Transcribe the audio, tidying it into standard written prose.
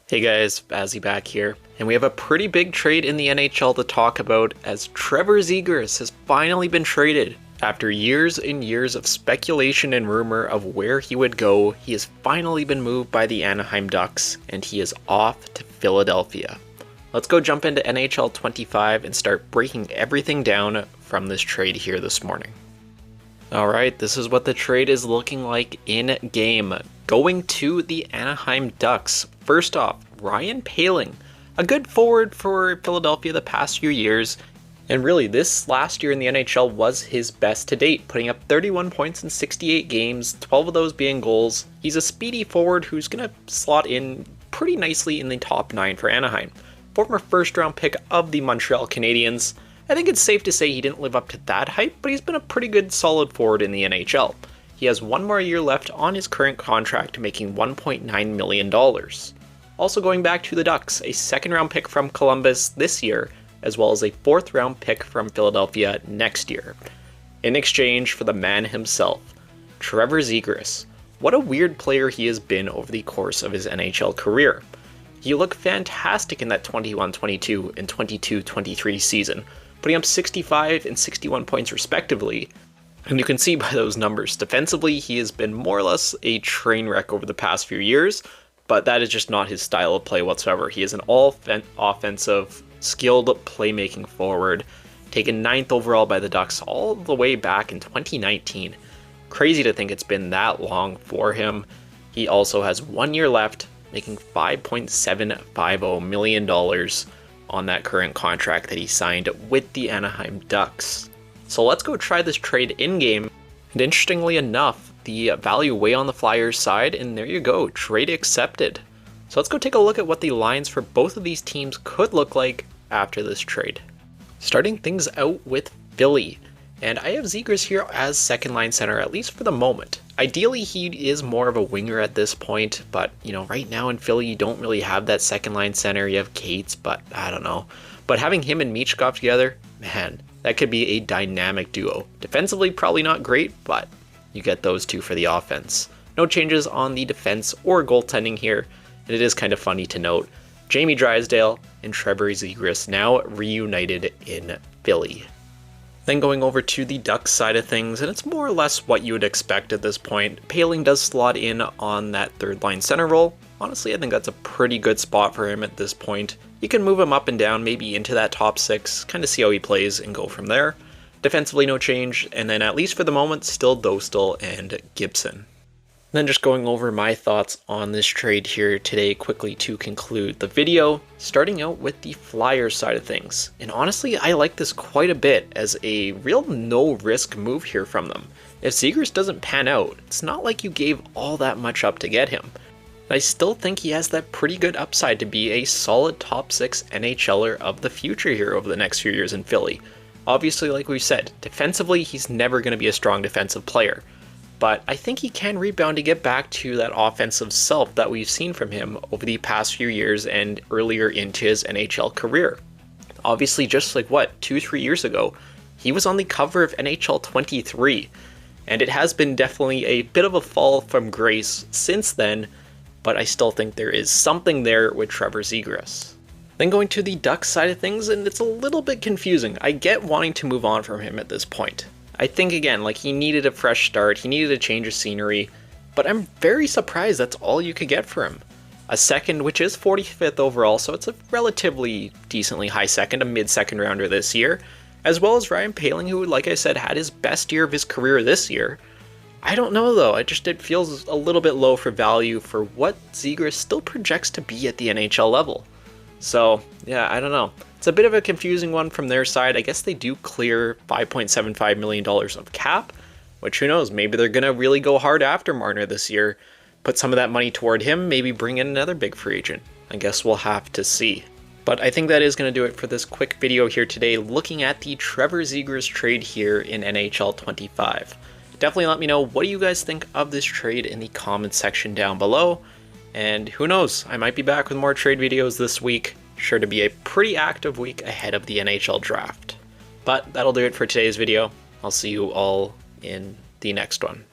Hey guys, Bazzy back here, and we have a pretty big trade in the NHL to talk about as Trevor Zegras has finally been traded. After years and years of speculation and rumor of where he would go, he has finally been moved by the Anaheim Ducks, and he is off to Philadelphia. Let's go jump into NHL 25 and start breaking everything down from this trade here this morning. Alright, this is what the trade is looking like in game. Going to the Anaheim Ducks. First off, Ryan Poehling, a good forward for Philadelphia the past few years, and really this last year in the NHL was his best to date, putting up 31 points in 68 games, 12 of those being goals. He's a speedy forward who's going to slot in pretty nicely in the top 9 for Anaheim. Former first round pick of the Montreal Canadiens. I think it's safe to say he didn't live up to that hype, but he's been a pretty good solid forward in the NHL. He has one more year left on his current contract, making $1.9 million. Also going back to the Ducks, a second round pick from Columbus this year, as well as a fourth round pick from Philadelphia next year. In exchange for the man himself, Trevor Zegras. What a weird player he has been over the course of his NHL career. He looked fantastic in that 21-22 and 22-23 season, putting up 65 and 61 points respectively. And you can see by those numbers, defensively he has been more or less a train wreck over the past few years, but that is just not his style of play whatsoever. He is an all-offensive, skilled playmaking forward, taken 9th overall by the Ducks all the way back in 2019. Crazy to think it's been that long for him. He also has 1 year left, making $5.750 million on that current contract that he signed with the Anaheim Ducks. So let's go try this trade in-game, and interestingly enough, the value way on the Flyers side, and there you go, trade accepted. So let's go take a look at what the lines for both of these teams could look like after this trade. Starting things out with Philly, and I have Zegras here as second line center, at least for the moment. Ideally, he is more of a winger at this point, but right now in Philly, you don't really have that second line center. You have Cates, but I don't know. But having him and Michkov together, man, that could be a dynamic duo. Defensively, probably not great, but you get those two for the offense. No changes on the defense or goaltending here, and it is kind of funny to note Jamie Drysdale and Trevor Zegras now reunited in Philly. Then going over to the Ducks side of things, and it's more or less what you would expect at this point. Poehling does slot in on that third line center role. Honestly, I think that's a pretty good spot for him at this point. You can move him up and down, maybe into that top 6, kind of see how he plays and go from there. Defensively, no change, and then at least for the moment, still Dostal and Gibson. Then just going over my thoughts on this trade here today quickly to conclude the video, starting out with the Flyers side of things. And honestly, I like this quite a bit as a real no-risk move here from them. If Zegras doesn't pan out, it's not like you gave all that much up to get him. I still think he has that pretty good upside to be a solid top 6 NHLer of the future here over the next few years in Philly. Obviously, like we said, defensively, he's never going to be a strong defensive player. But I think he can rebound to get back to that offensive self that we've seen from him over the past few years and earlier into his NHL career. Obviously, just like 2-3 years ago, he was on the cover of NHL 23, and it has been definitely a bit of a fall from grace since then, but I still think there is something there with Trevor Zegras. Then going to the Ducks side of things, and it's a little bit confusing. I get wanting to move on from him at this point. I think, again, he needed a fresh start, he needed a change of scenery, but I'm very surprised that's all you could get for him. A second, which is 45th overall, so it's a relatively decently high second, a mid-second rounder this year, as well as Ryan Poehling, who, like I said, had his best year of his career this year. I don't know, though. It feels a little bit low for value for what Zegras still projects to be at the NHL level. So, yeah, I don't know. It's a bit of a confusing one from their side. I guess they do clear $5.75 million of cap, which who knows, maybe they're going to really go hard after Marner this year, put some of that money toward him, maybe bring in another big free agent. I guess we'll have to see. But I think that is going to do it for this quick video here today, looking at the Trevor Zegras trade here in NHL 25. Definitely let me know, what do you guys think of this trade in the comments section down below? And who knows, I might be back with more trade videos this week. Sure to be a pretty active week ahead of the NHL draft. But that'll do it for today's video. I'll see you all in the next one.